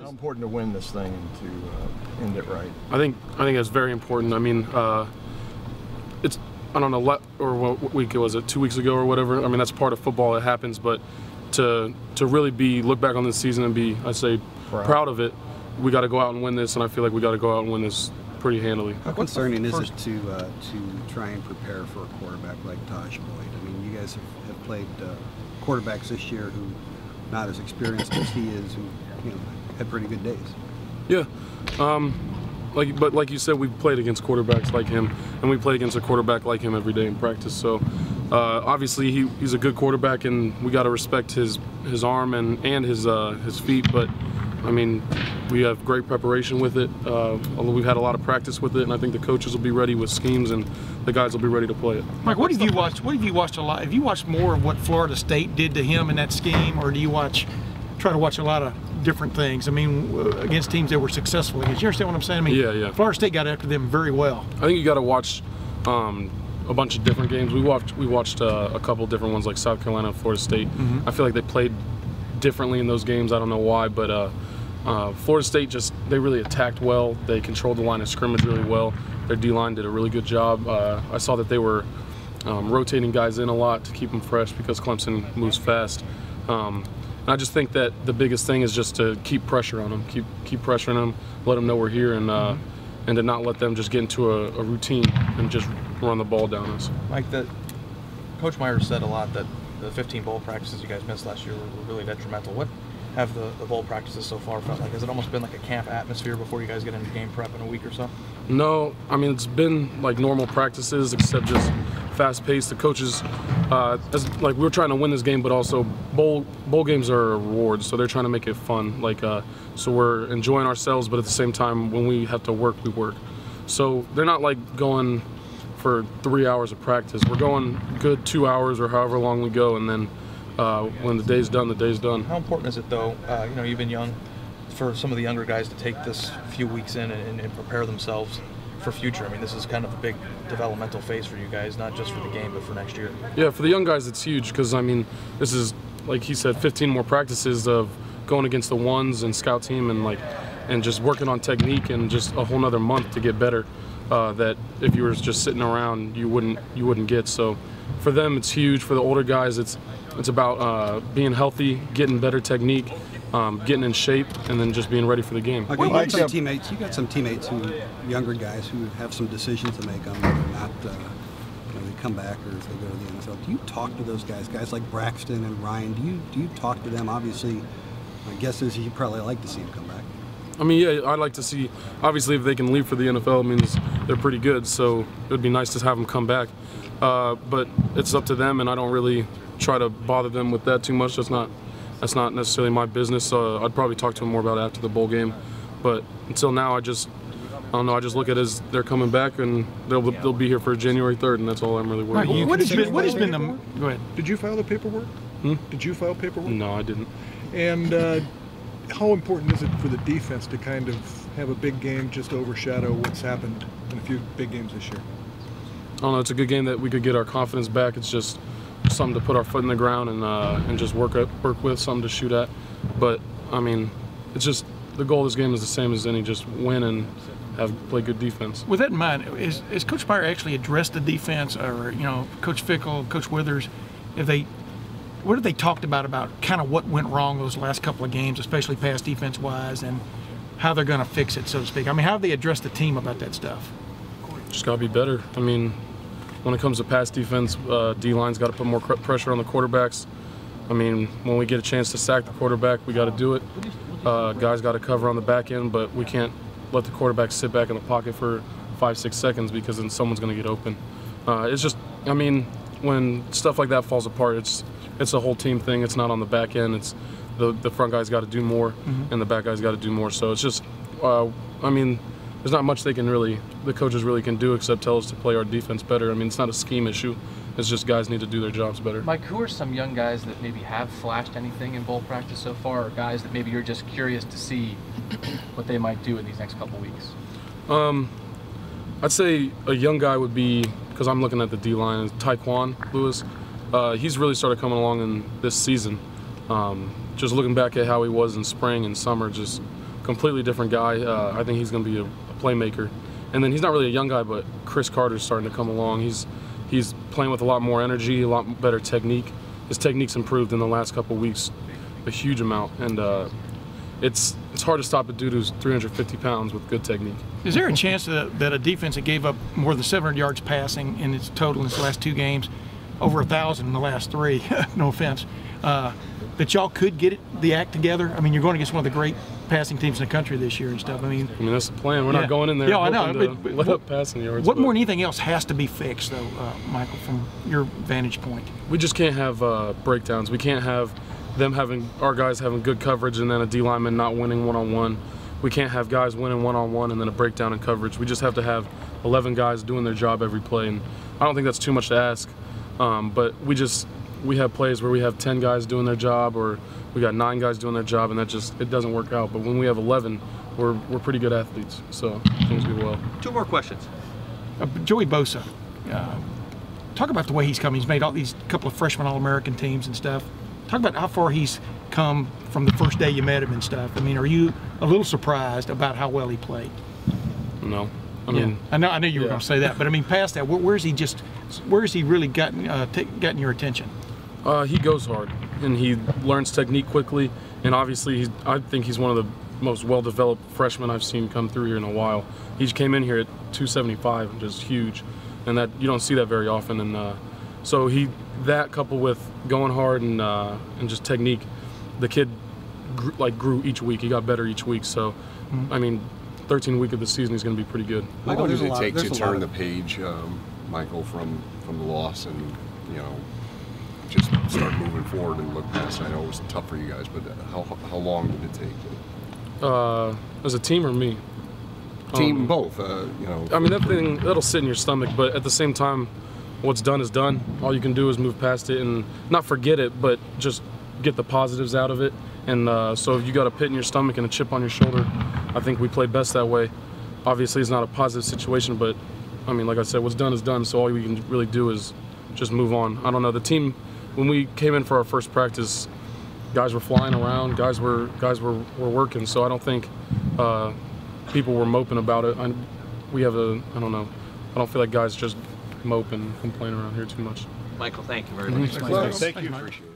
How important to win this thing and to end it right? I think that's very important. I mean, it's, I don't know, or what week was it, 2 weeks ago or whatever. I mean, that's part of football. It happens, but to really look back on this season and be, I'd say, proud of it, we got to go out and win this, and I feel like we got to go out and win this pretty handily. How concerning is it to try and prepare for a quarterback like Tosh Boyd? I mean, you guys have played quarterbacks this year who not as experienced as he is, who had pretty good days. Yeah, but like you said, we've played against quarterbacks like him, and we play against a quarterback like him every day in practice. So obviously he's a good quarterback, and we got to respect his arm and his feet. But I mean, we have great preparation with it. Although we've had a lot of practice with it, and I think the coaches will be ready with schemes, and the guys will be ready to play it. Mike, what have you watched? What have you watched a lot? Have you watched more of what Florida State did to him in that scheme, or do you try to watch a lot of different things? I mean, against teams that were successful against. You understand what I'm saying? I mean, yeah. Florida State got after them very well. I think you got to watch a bunch of different games. We watched a couple different ones like South Carolina and Florida State. I feel like they played differently in those games. I don't know why, but Florida State they really attacked well. They controlled the line of scrimmage really well. Their D-line did a really good job. I saw that they were rotating guys in a lot to keep them fresh because Clemson moves fast. And I just think that the biggest thing is just to keep pressure on them, keep pressuring them, let them know we're here, and to not let them just get into a routine and just run the ball down us. Mike, Coach Myers said a lot that the 15 bowl practices you guys missed last year were really detrimental. What have the bowl practices so far felt like? Has it almost been like a camp atmosphere before you guys get into game prep in a week or so? No, I mean, it's been like normal practices except just fast-paced. The coaches, like, we're trying to win this game, but also bowl games are a reward, so they're trying to make it fun. Like, so we're enjoying ourselves, but at the same time, when we have to work, we work. So they're not like going for 3 hours of practice. We're going good 2 hours or however long we go, and then when the day's done, the day's done. How important is it, though? You've been young, for some of the younger guys to take this few weeks in and prepare themselves for future. I mean, this is kind of a big developmental phase for you guys, not just for the game, but for next year. Yeah, for the young guys, it's huge because, I mean, this is, like he said, 15 more practices of going against the ones and scout team and just working on technique, and just a whole nother month to get better that if you were just sitting around, you wouldn't get. So for them, it's huge. For the older guys, it's about being healthy, getting better technique, getting in shape, and then just being ready for the game. Okay, you got some teammates younger guys who have some decisions to make on whether or not they come back or if they go to the NFL. Do you talk to those guys like Braxton and Ryan? Do you talk to them? Obviously, my guess is you probably like to see them come back. I mean, yeah, I'd like to see. Obviously, if they can leave for the NFL, it means they're pretty good. So it would be nice to have them come back. But it's up to them, and I don't really try to bother them with that too much. That's not necessarily my business. I'd probably talk to them more about it after the bowl game. But until now, I don't know. I just look at it as they're coming back, and they'll be here for January 3rd, and that's all I'm really worried about. What has been the? Go ahead. Did you file the paperwork? Did you file paperwork? No, I didn't. And how important is it for the defense to kind of have a big game just overshadow what's happened in a few big games this year? I don't know. It's a good game that we could get our confidence back. It's just something to put our foot in the ground and just work with, something to shoot at. But I mean, it's just the goal of this game is the same as any: just win and play good defense. With that in mind, is Coach Meyer actually addressed the defense, or Coach Fickle, Coach Withers? What have they talked about kind of what went wrong those last couple of games, especially pass defense wise, and how they're going to fix it, so to speak? I mean, how have they addressed the team about that stuff? Just got to be better. I mean, when it comes to pass defense, D-line's got to put more pressure on the quarterbacks. I mean, when we get a chance to sack the quarterback, we got to do it. Guys got to cover on the back end, but we can't let the quarterback sit back in the pocket for 5-6 seconds because then someone's going to get open. It's just, I mean, when stuff like that falls apart, it's a whole team thing. It's not on the back end. It's the front guys got to do more, and the back guys got to do more. So it's just, I mean, there's not much the coaches really can do except tell us to play our defense better. I mean, it's not a scheme issue. It's just guys need to do their jobs better. Mike, who are some young guys that maybe have flashed anything in bowl practice so far, or guys that maybe you're just curious to see what they might do in these next couple weeks? I'd say a young guy would be, because I'm looking at the D-line, Tyquan Lewis. He's really started coming along in this season. Just looking back at how he was in spring and summer, just completely different guy. I think he's going to be a playmaker. And then he's not really a young guy, but Chris Carter's starting to come along. He's playing with a lot more energy, a lot better technique. His technique's improved in the last couple weeks a huge amount, and it's hard to stop a dude who's 350 pounds with good technique. Is there a chance that a defense that gave up more than 700 yards passing in its total in its last 2 games, over 1,000 in the last 3, no offense, that y'all could get the act together? I mean, you're going against one of the great passing teams in the country this year and stuff. I mean that's the plan. We're not going in there. Yeah, I know. But let up passing yards. What more than anything else has to be fixed, though, Michael, from your vantage point? We just can't have breakdowns. We can't have our guys having good coverage and then a D lineman not winning one-on-one. We can't have guys winning one-on-one and then a breakdown in coverage. We just have to have 11 guys doing their job every play, and I don't think that's too much to ask. But we have plays where we have 10 guys doing their job, or we got 9 guys doing their job, and it doesn't work out. But when we have 11, we're pretty good athletes, so things go well. 2 more questions. Joey Bosa, talk about the way he's come. He's made all these couple of freshman All-American teams and stuff. Talk about how far he's come from the first day you met him and stuff. I mean, are you a little surprised about how well he played? No. I mean, I know you were going to say that, but I mean, past that, where's he really gotten your attention? He goes hard, and he learns technique quickly, and obviously I think he's one of the most well-developed freshmen I've seen come through here in a while. He came in here at 275, which is huge, and that you don't see that very often. And so that coupled with going hard and just technique, the kid grew each week. He got better each week. So, I mean, 13th week of the season, he's going to be pretty good. What does it take to turn the page, Michael, from the loss and, just start moving forward and look past? I know it was tough for you guys, but how long did it take? As a team or me? Team, both. I mean, that'll sit in your stomach, but at the same time, what's done is done. All you can do is move past it and not forget it, but just get the positives out of it. And so if you got a pit in your stomach and a chip on your shoulder, I think we play best that way. Obviously, it's not a positive situation, but I mean, like I said, what's done is done. So all we can really do is just move on. I don't know. The team, when we came in for our first practice, guys were flying around, guys were working. So I don't think people were moping about it. I don't know. I don't feel like guys just mope and complain around here too much. Michael, thank you very much. Thank you. Appreciate it.